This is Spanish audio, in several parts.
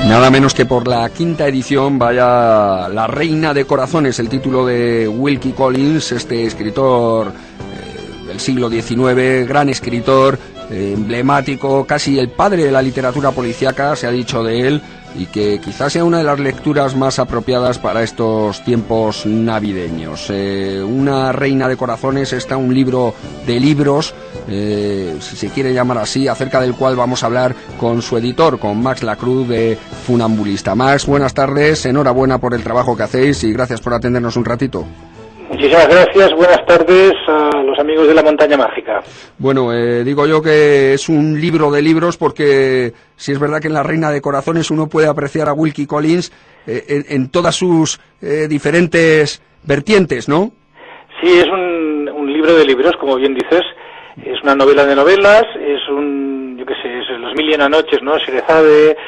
Nada menos que por la quinta edición, vaya La Reina de Corazones, el título de Wilkie Collins, este escritor del siglo XIX, gran escritor, emblemático, casi el padre de la literatura policíaca, se ha dicho de él, y que quizás sea una de las lecturas más apropiadas para estos tiempos navideños. Una Reina de Corazones está un libro de libros, si se quiere llamar así, acerca del cual vamos a hablar con su editor, con Max Lacruz de Funambulista. Max, buenas tardes, enhorabuena por el trabajo que hacéis y gracias por atendernos un ratito. Muchísimas gracias, buenas tardes a los amigos de la Montaña Mágica. Bueno, digo yo que es un libro de libros porque si es verdad que en La Reina de Corazones uno puede apreciar a Wilkie Collins en todas sus diferentes vertientes, ¿no? Sí, es un libro de libros, como bien dices, es una novela de novelas, es yo qué sé, es Los Mil y una Noches, ¿no? Sherezade.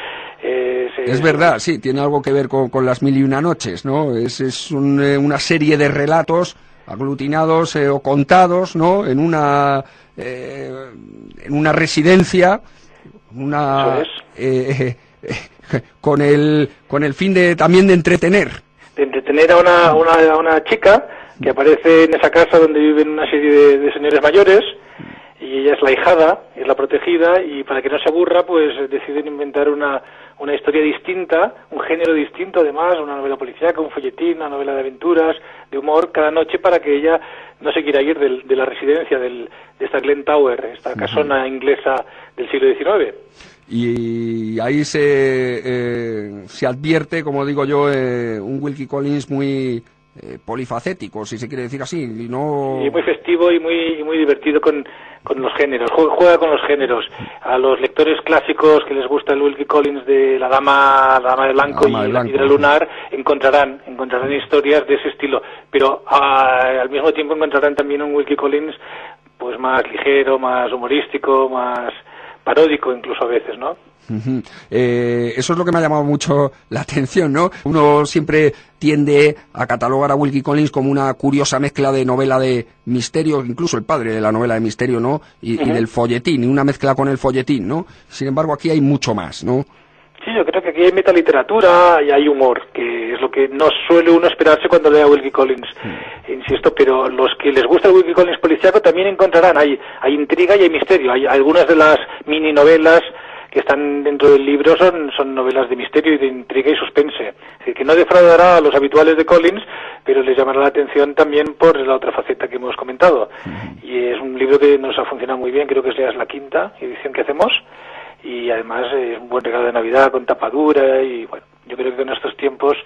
Es verdad, sí, tiene algo que ver con las Mil y una Noches, ¿no? Es una serie de relatos aglutinados o contados, ¿no? En una residencia, con el fin de también de entretener. De entretener a una chica que aparece en esa casa donde viven una serie de señores mayores. Y ella es la ahijada, es la protegida, y para que no se aburra, pues deciden inventar una historia distinta, un género distinto además, una novela policíaca, un folletín, una novela de aventuras, de humor, cada noche para que ella no se quiera ir de la residencia de esta Glen Tower, esta casona inglesa del siglo XIX. Y ahí se advierte, como digo yo, un Wilkie Collins muy polifacético, si se quiere decir así, y muy festivo y muy divertido con los géneros, juega con los géneros. A los lectores clásicos que les gusta el Wilkie Collins de La Dama de Blanco y La Piedra Lunar encontrarán historias de ese estilo, pero al mismo tiempo encontrarán también un Wilkie Collins pues más ligero, más humorístico, más paródico incluso a veces, ¿no? Eso es lo que me ha llamado mucho la atención, ¿no? Uno siempre tiende a catalogar a Wilkie Collins como una curiosa mezcla de novela de misterio, incluso el padre de la novela de misterio, ¿no? Y del folletín, y una mezcla con el folletín, ¿no? Sin embargo, aquí hay mucho más, ¿no? Sí, yo creo que aquí hay metaliteratura y hay humor, que es lo que no suele uno esperarse cuando lee a Wilkie Collins, insisto, pero los que les gusta el Wilkie Collins policíaco también encontrarán, hay intriga y hay misterio, hay algunas de las mini novelas que están dentro del libro son novelas de misterio y de intriga y suspense. Es decir, que no defraudará a los habituales de Collins, pero les llamará la atención también por la otra faceta que hemos comentado. Y es un libro que nos ha funcionado muy bien, creo que es la quinta edición que hacemos, y además es un buen regalo de Navidad con tapadura, y bueno, yo creo que en estos tiempos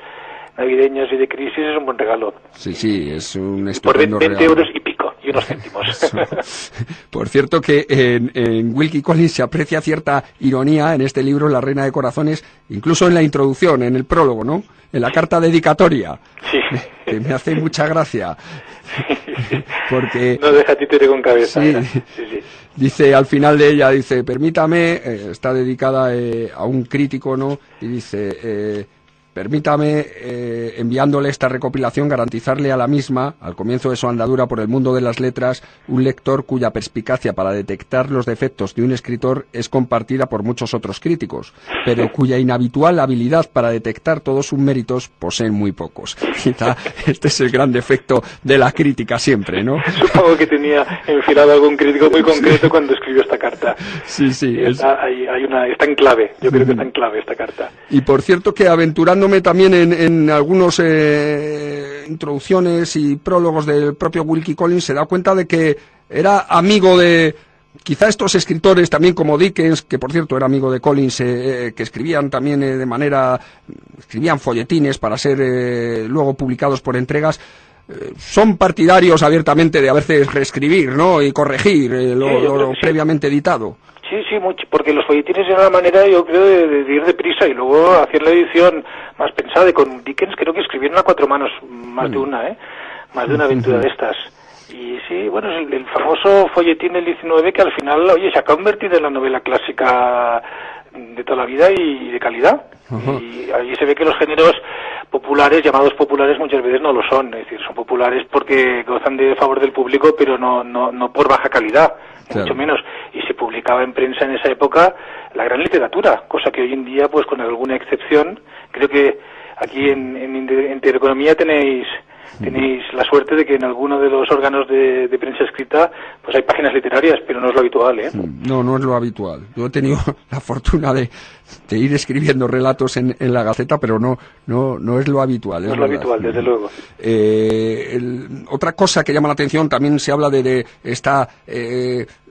navideños y de crisis es un buen regalo. Sí, es un estupendo por 20 regalo. euros y pico, y unos céntimos. Por cierto que en Wilkie Collins se aprecia cierta ironía en este libro, La Reina de Corazones, incluso en la introducción, en el prólogo, ¿no? En la carta dedicatoria. Sí. Que me hace mucha gracia. Porque no deja títere con cabeza. Sí. Dice, al final de ella, dice, permítame, está dedicada a un crítico, ¿no? Y dice, permítame, enviándole esta recopilación, garantizarle a la misma, al comienzo de su andadura por el mundo de las letras, un lector cuya perspicacia para detectar los defectos de un escritor es compartida por muchos otros críticos, pero cuya inhabitual habilidad para detectar todos sus méritos poseen muy pocos. Quizá este es el gran defecto de la crítica siempre, ¿no? Supongo que tenía enfilado algún crítico muy concreto cuando escribió esta carta. Sí. Está en clave, yo creo que está en clave esta carta. Y por cierto que aventurándome también en algunos introducciones y prólogos del propio Wilkie Collins se da cuenta de que era amigo de quizá estos escritores también como Dickens, que por cierto era amigo de Collins, que escribían también escribían folletines para ser luego publicados por entregas. Son partidarios abiertamente de a veces reescribir, ¿no? Y corregir lo previamente editado. Sí, mucho, porque los folletines eran una manera, yo creo, de ir deprisa y luego hacer la edición más pensada. Y con Dickens creo que escribieron a 4 manos, más de una, más de una aventura de estas. Y sí, bueno, es el famoso folletín del 19 que al final, oye, se ha convertido en la novela clásica de toda la vida y de calidad. Y ahí se ve que los géneros populares, llamados populares, muchas veces no lo son. Es decir, son populares porque gozan de favor del público, pero no por baja calidad, claro. Mucho menos. Y se publicaba en prensa en esa época la gran literatura, cosa que hoy en día, pues con alguna excepción, creo que aquí en Intereconomía tenéis la suerte de que en alguno de los órganos de prensa escrita pues hay páginas literarias, pero no es lo habitual, ¿eh? No es lo habitual. Yo he tenido la fortuna de ir escribiendo relatos en la Gaceta, pero no es lo habitual. No es lo habitual, desde luego. Otra cosa que llama la atención, también se habla de esta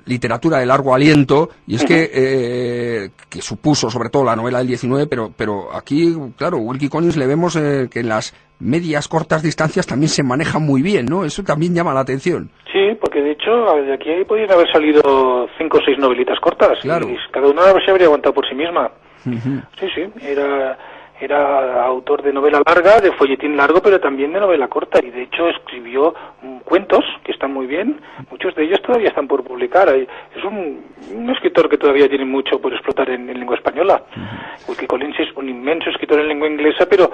literatura de largo aliento, y es que supuso sobre todo la novela del 19, pero aquí, claro, Wilkie Collins le vemos que en las medias cortas distancias también se maneja muy bien, ¿no? Eso también llama la atención. Sí, porque de hecho de aquí podrían haber salido 5 o 6 novelitas cortas, claro. Y cada una se habría aguantado por sí misma. Sí, era autor de novela larga, de folletín largo, pero también de novela corta, y de hecho escribió cuentos que están muy bien, muchos de ellos todavía están por publicar. Es un escritor que todavía tiene mucho por explotar en lengua española. Wilkie Collins es un inmenso escritor en lengua inglesa, pero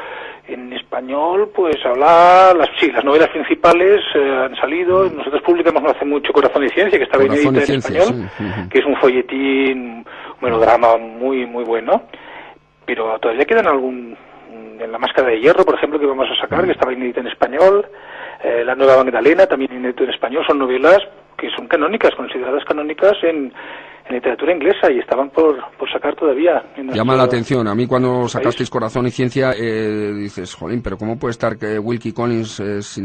en español, pues habla, las novelas principales han salido. Nosotros publicamos no hace mucho Corazón y Ciencia, que estaba inédita en español, que es un folletín, un melodrama muy, muy bueno. Pero todavía quedan en La Máscara de Hierro, por ejemplo, que vamos a sacar, que estaba inédita en español. La Nueva Magdalena, también inédita en español. Son novelas que son canónicas, consideradas canónicas en literatura inglesa, y estaban por sacar todavía. Llama la atención. A mí cuando sacasteis Corazón y Ciencia, dices, jolín, pero ¿cómo puede estar Wilkie Collins,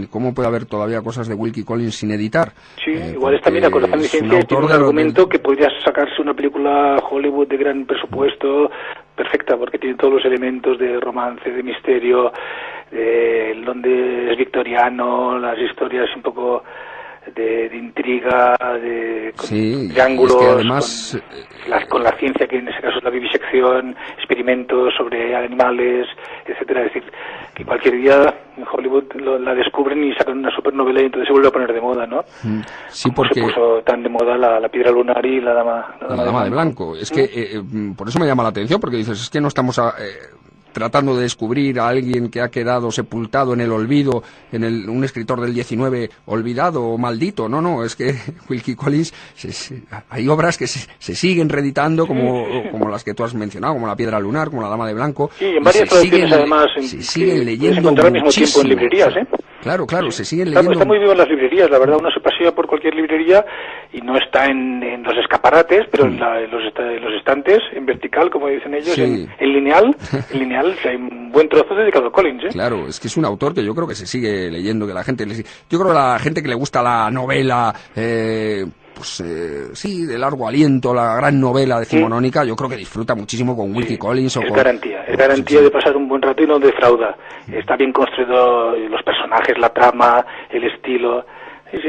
cómo puede haber todavía cosas de Wilkie Collins sin editar? Sí, igual está, mira, Corazón y Ciencia tiene un argumento que podría sacarse una película Hollywood de gran presupuesto, perfecta, porque tiene todos los elementos de romance, de misterio, donde es victoriano, las historias un poco de intriga, triángulos, es que además, con la ciencia, que en ese caso es la vivisección, experimentos sobre animales, etcétera. Es decir, que cualquier día en Hollywood la descubren y sacan una supernovela, y entonces se vuelve a poner de moda, ¿no? Sí, porque se puso tan de moda la Piedra Lunar y la Dama de Blanco. Es que por eso me llama la atención, porque dices, es que no estamos tratando de descubrir a alguien que ha quedado sepultado en el olvido, un escritor del 19 olvidado o maldito. No, es que Wilkie Collins, hay obras que se siguen reeditando, como las que tú has mencionado, como La Piedra Lunar, como La Dama de Blanco. Sí, en varias traducciones además. Se siguen leyendo al mismo tiempo en librerías, ¿eh? Claro, se siguen leyendo. Está muy vivo en las librerías, la verdad. Uno se pasea por cualquier librería y no está en los escaparates, pero en los estantes, en vertical, como dicen ellos, en lineal, hay un buen trozo dedicado a Collins, ¿eh? Claro, es que es un autor que yo creo que se sigue leyendo, que la gente yo creo que la gente que le gusta la novela, sí, de largo aliento, la gran novela decimonónica, yo creo que disfruta muchísimo con Wilkie Collins. Es garantía de pasar un buen rato y no defrauda. Está bien construido los personajes, la trama, el estilo. Sí,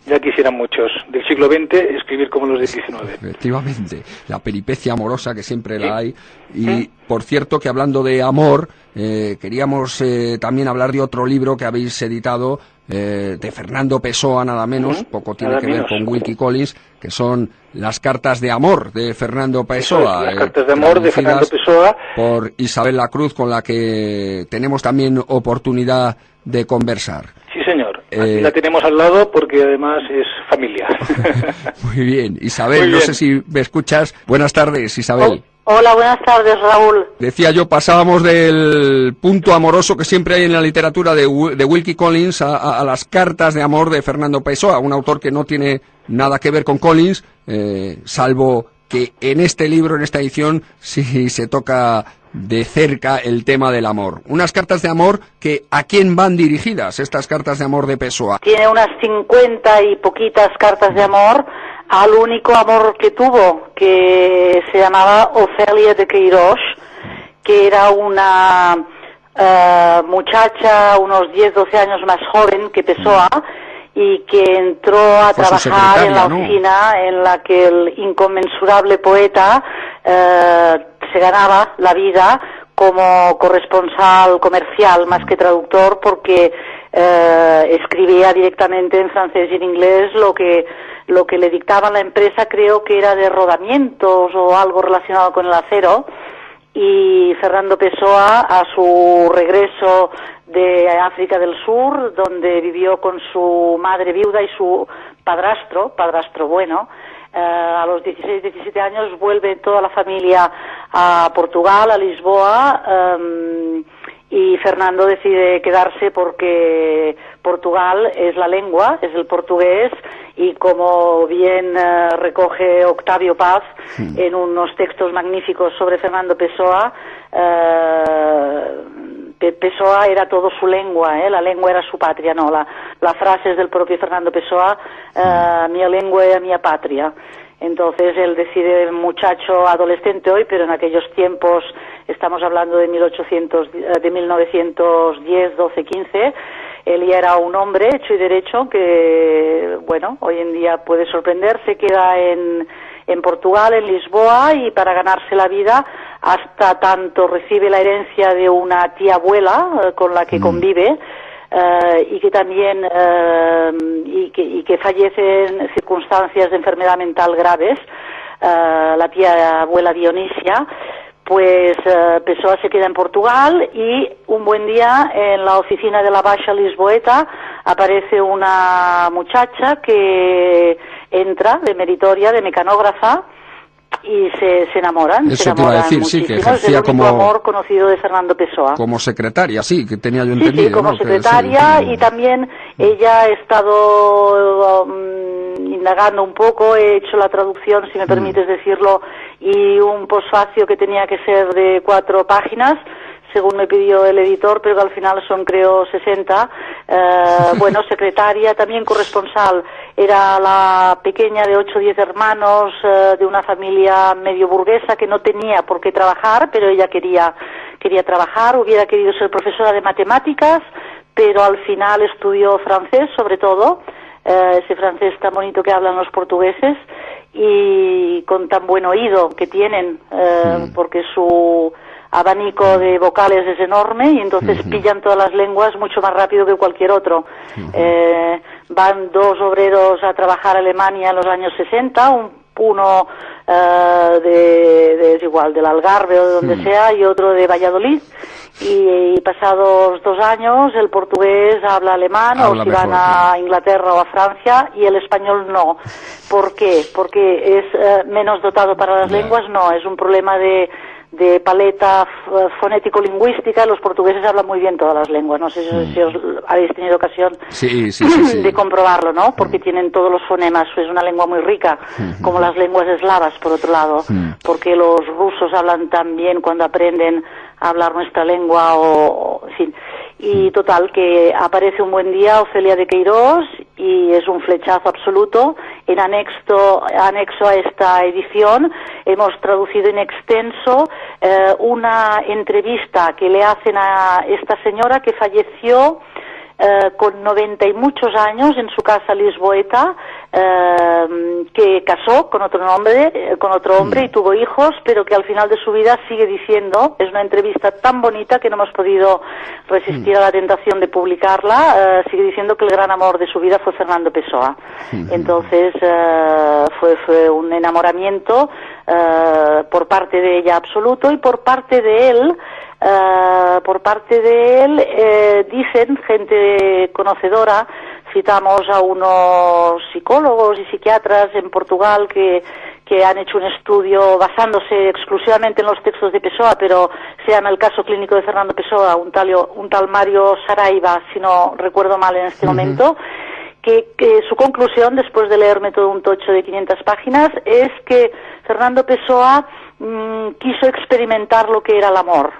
ya quisieran muchos del siglo XX escribir como los del XIX. Efectivamente, la peripecia amorosa que siempre la hay. Y por cierto, que hablando de amor, queríamos también hablar de otro libro que habéis editado, de Fernando Pessoa, nada menos, poco tiene que ver con Wilkie Collins, que son Las cartas de amor de Fernando Pessoa. Las cartas de amor de Fernando Pessoa. Por Isabel Lacruz, con la que tenemos también oportunidad de conversar. Sí, señor. Aquí la tenemos al lado porque además es familia. Muy bien. Isabel, no sé si me escuchas. Buenas tardes, Isabel. Hola, buenas tardes, Raúl. Decía yo, pasábamos del punto amoroso que siempre hay en la literatura de Wilkie Collins a las cartas de amor de Fernando Pessoa, un autor que no tiene nada que ver con Collins, salvo que en este libro, en esta edición, sí se toca de cerca el tema del amor. Unas cartas de amor que, ¿a quién van dirigidas estas cartas de amor de Pessoa? Tiene unas 50 y poquitas cartas de amor al único amor que tuvo, que se llamaba Ofelia de Queiroz, que era una muchacha unos 10-12 años más joven que Pessoa, y que entró a trabajar en la oficina, ¿no?, en la que el inconmensurable poeta se ganaba la vida como corresponsal comercial más que traductor, porque escribía directamente en francés y en inglés lo que le dictaba la empresa, creo que era de rodamientos o algo relacionado con el acero. Y Fernando Pessoa, a su regreso de África del Sur, donde vivió con su madre viuda y su padrastro bueno, A los 16, 17 años vuelve toda la familia a Portugal, a Lisboa, y Fernando decide quedarse porque Portugal es la lengua, es el portugués, y como bien recoge Octavio Paz en unos textos magníficos sobre Fernando Pessoa, Pessoa era todo su lengua, la lengua era su patria, no, la frase es del propio Fernando Pessoa, mi lengua era mi patria. Entonces él decide, muchacho adolescente hoy, pero en aquellos tiempos, estamos hablando de 1910, 12, 15, él ya era un hombre hecho y derecho que, bueno, hoy en día puede sorprender, se queda en Portugal, en Lisboa, y para ganarse la vida, hasta tanto recibe la herencia de una tía abuela con la que convive, y que también y que fallece en circunstancias de enfermedad mental graves, la tía abuela Dionisia. Pues Pessoa se queda en Portugal, y un buen día en la oficina de la Baixa Lisboeta aparece una muchacha que entra de meritoria, de mecanógrafa, y se enamoran. Eso te iba a decir, sí, que ejercía como amor conocido de Fernando Pessoa. Como secretaria, sí, que tenía yo entendido. Sí, como secretaria, y también ella ha estado indagando un poco, he hecho la traducción, si me permites decirlo, y un posfacio que tenía que ser de 4 páginas, según me pidió el editor, pero que al final son, creo, 60. Bueno, secretaria, también corresponsal. Era la pequeña de 8 o 10 hermanos, de una familia medio burguesa que no tenía por qué trabajar, pero ella quería trabajar, hubiera querido ser profesora de matemáticas, pero al final estudió francés, sobre todo, ese francés tan bonito que hablan los portugueses, y con tan buen oído que tienen, porque su abanico de vocales es enorme, y entonces pillan todas las lenguas mucho más rápido que cualquier otro. Van 2 obreros a trabajar a Alemania en los años 60, uno de igual, del Algarve o de donde sea, y otro de Valladolid, y pasados 2 años el portugués habla alemán, o si van a Inglaterra o a Francia, y el español no. ¿Por qué? Porque es menos dotado para las lenguas. No, es un problema de paleta fonético-lingüística. Los portugueses hablan muy bien todas las lenguas, no sé si os habéis tenido ocasión de comprobarlo, ¿no? Porque tienen todos los fonemas, es una lengua muy rica, como las lenguas eslavas, por otro lado, porque los rusos hablan tan bien cuando aprenden a hablar nuestra lengua, en fin. Y total, que aparece un buen día Ofelia de Queirós, y es un flechazo absoluto. En anexo a esta edición hemos traducido en extenso una entrevista que le hacen a esta señora que falleció con 90 y muchos años en su casa lisboeta, que casó con otro hombre y tuvo hijos, pero que al final de su vida sigue diciendo, es una entrevista tan bonita que no hemos podido resistir a la tentación de publicarla, sigue diciendo que el gran amor de su vida fue Fernando Pessoa. Entonces fue un enamoramiento por parte de ella absoluto, y por parte de él dicen gente conocedora, citamos a unos psicólogos y psiquiatras en Portugal que han hecho un estudio basándose exclusivamente en los textos de Pessoa, pero se llama El caso clínico de Fernando Pessoa, un tal Mario Saraiva, si no recuerdo mal en este momento, que su conclusión, después de leerme todo un tocho de 500 páginas, es que Fernando Pessoa quiso experimentar lo que era el amor.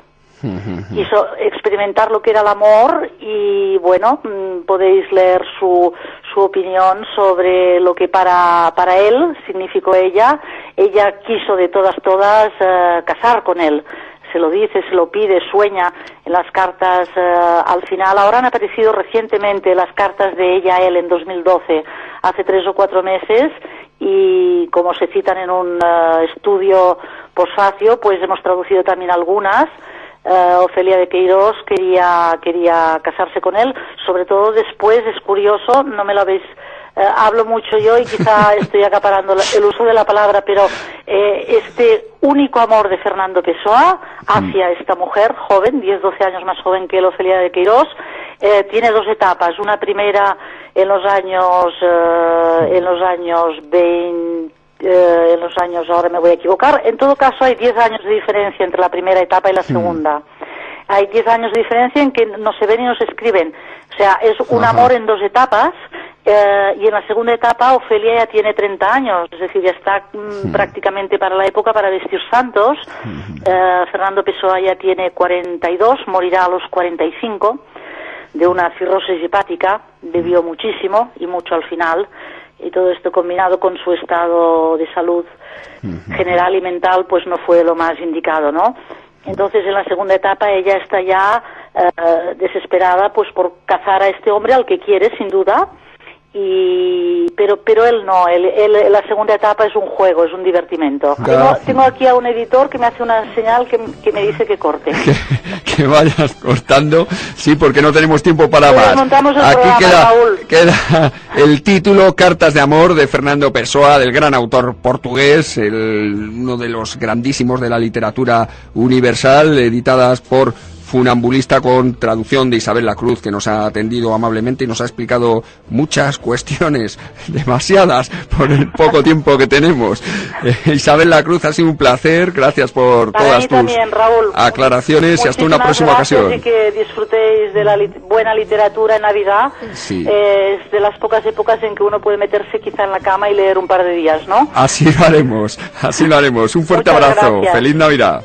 Quiso experimentar lo que era el amor, y bueno, podéis leer su opinión sobre lo que para él significó ella. Ella quiso de todas casar con él. Se lo dice, se lo pide, sueña en las cartas. Al final, ahora han aparecido recientemente las cartas de ella a él en 2012, hace 3 o 4 meses, y como se citan en un estudio posfacio, pues hemos traducido también algunas. Ofelia de Queirós quería casarse con él, sobre todo después, es curioso, no me lo habéis hablo mucho yo y quizá estoy acaparando el uso de la palabra, pero este único amor de Fernando Pessoa hacia esta mujer joven, 10-12 años más joven que Ofelia de Queirós, tiene 2 etapas. Una primera en los años 20 en los años, ahora me voy a equivocar. En todo caso, hay 10 años de diferencia entre la primera etapa y la segunda. Hay 10 años de diferencia en que no se ven y no se escriben. O sea, es un amor en 2 etapas, y en la segunda etapa Ofelia ya tiene 30 años, es decir, ya está prácticamente para la época para vestir santos. Fernando Pessoa ya tiene 42, morirá a los 45 de una cirrosis hepática, bebió muchísimo y mucho al final, y todo esto combinado con su estado de salud general y mental, pues no fue lo más indicado, ¿no? Entonces, en la segunda etapa ella está ya desesperada pues por cazar a este hombre al que quiere, sin duda, pero él no, la segunda etapa es un juego, es un divertimento. Tengo aquí a un editor que me hace una señal que me dice que corte. Que vayas cortando, sí, porque no tenemos tiempo para más. Aquí queda el título, Cartas de amor, de Fernando Pessoa, del gran autor portugués, uno de los grandísimos de la literatura universal, editadas por Funambulista, con traducción de Isabel Lacruz, que nos ha atendido amablemente y nos ha explicado muchas cuestiones, demasiadas, por el poco tiempo que tenemos. Isabel Lacruz, ha sido un placer, gracias por todas tus aclaraciones y hasta una próxima ocasión. Y que disfrutéis de la buena literatura en Navidad. Sí. Es de las pocas épocas en que uno puede meterse quizá en la cama y leer un par de días, ¿no? Así lo haremos, así lo haremos. Un fuerte abrazo, feliz Navidad.